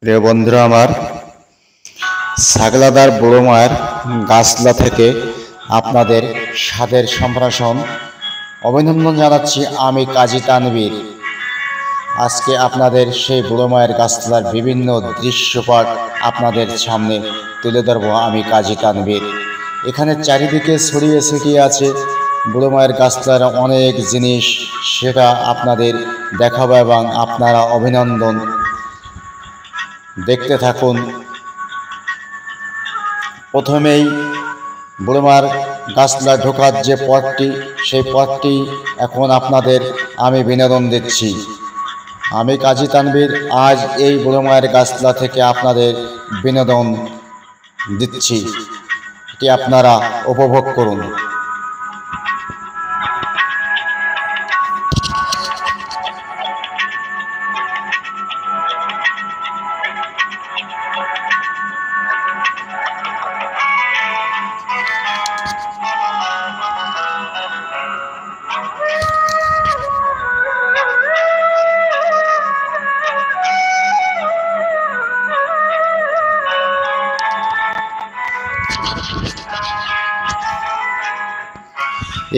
প্রিয় বন্ধুরা আমার, ছাগলাদার বুড়ো মায়ের গাছলা থেকে আপনাদের স্বাদের সম্প্রসারণ অভিনন্দন জানাচ্ছি আমি কাজী তানভীর। আজকে আপনাদের সেই বুড়ো মায়ের গাছলার বিভিন্ন দৃশ্যপট আপনাদের সামনে তুলে ধরব আমি কাজী তানভীর। এখানে চারিদিকে ছড়িয়ে ছিটিয়ে আছে বুড়ো মায়ের গাছলার অনেক জিনিস, সেটা আপনাদের দেখাবো এবং আপনারা অভিনন্দন দেখতে থাকুন। প্রথমেই বুড়োমার গাছলা ঢোকার যে পথটি, সেই পথটি এখন আপনাদের আমি বিনোদন দিচ্ছি। আমি কাজী তানভীর আজ এই বুড়োমায়ের গাছলা থেকে আপনাদের বিনোদন দিচ্ছি, এটি আপনারা উপভোগ করুন।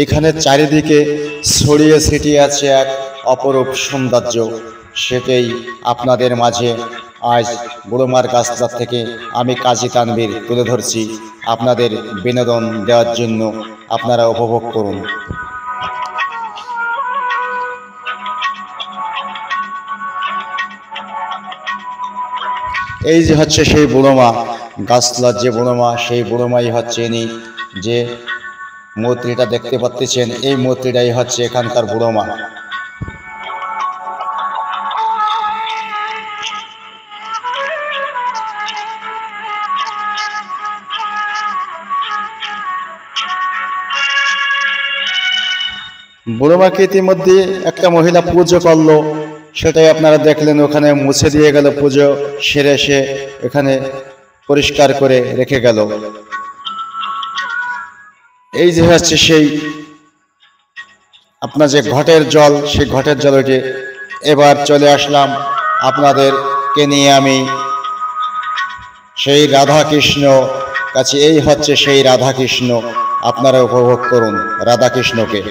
এখানে চারিদিকে ছড়িয়ে ছিটিয়ে আছে এক অপরূপ সৌন্দর্য, সেটাই আপনাদের মাঝে আজ বুড়োমার গাছলা থেকে আমি কাজী তানভীর তুলে ধরছি আপনাদের বিনোদন দেওয়ার জন্য। আপনারা উপভোগ করুন। এই যে হচ্ছে সেই বুড়োমা গাছলার যে বুড়োমা, সেই বুড়োমাই হচ্ছে ইনি যে মূর্তিটা দেখতে পাচ্ছেন, এই মূর্তিটাই হচ্ছে এখানকার বুড়োমা। বুড়োমাকে ইতিমধ্যে একটা মহিলা পুজো করলো, সেটাই আপনারা দেখলেন। ওখানে মুছে দিয়ে গেল, পুজো সেরে সে এখানে পরিষ্কার করে রেখে গেল। এই যে হচ্ছে সেই আপনার যে ঘটের জল, সেই ঘটের জল ওইটি। এবার চলে আসলাম আপনাদেরকে নিয়ে আমি সেই রাধা কৃষ্ণ কাছে। এই হচ্ছে সেই রাধা কৃষ্ণ, আপনারা উপভোগ করুন রাধা কৃষ্ণকে।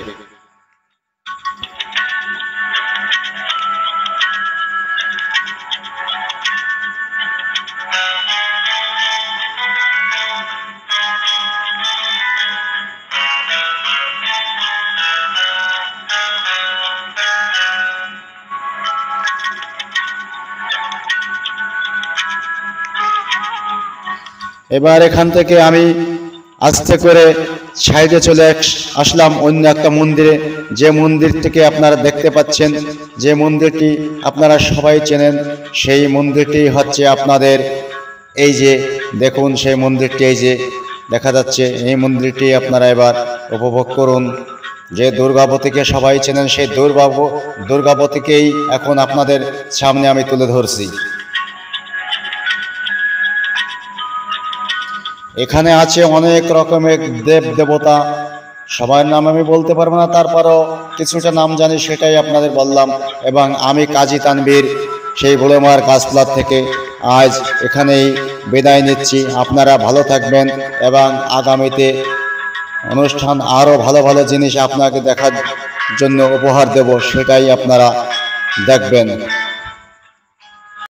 এবার এখান থেকে আমি আস্তে করে সাইডে চলে আসলাম অন্য একটা মন্দিরে, যে মন্দির থেকে আপনারা দেখতে পাচ্ছেন, যে মন্দিরটি আপনারা সবাই চেনেন। সেই মন্দিরটি হচ্ছে আপনাদের এই যে দেখুন, সেই মন্দিরটি এই যে দেখা যাচ্ছে, এই মন্দিরটি আপনারা এবার উপভোগ করুন। যে দুর্গাবতীকে সবাই চেনেন, সেই দুর্গাবতীকেই এখন আপনাদের সামনে আমি তুলে ধরছি। এখানে আছে অনেক রকমের দেব দেবতা, সবার নাম আমি বলতে পারবো না, তারপরও কিছুটা নাম জানি, সেটাই আপনাদের বললাম। এবং আমি কাজী তানভীর সেই বুড়োমার গাছলা থেকে আজ এখানেই বিদায় নিচ্ছি। আপনারা ভালো থাকবেন এবং আগামীতে অনুষ্ঠান আরও ভালো ভালো জিনিস আপনাকে দেখার জন্য উপহার দেব, সেটাই আপনারা দেখবেন।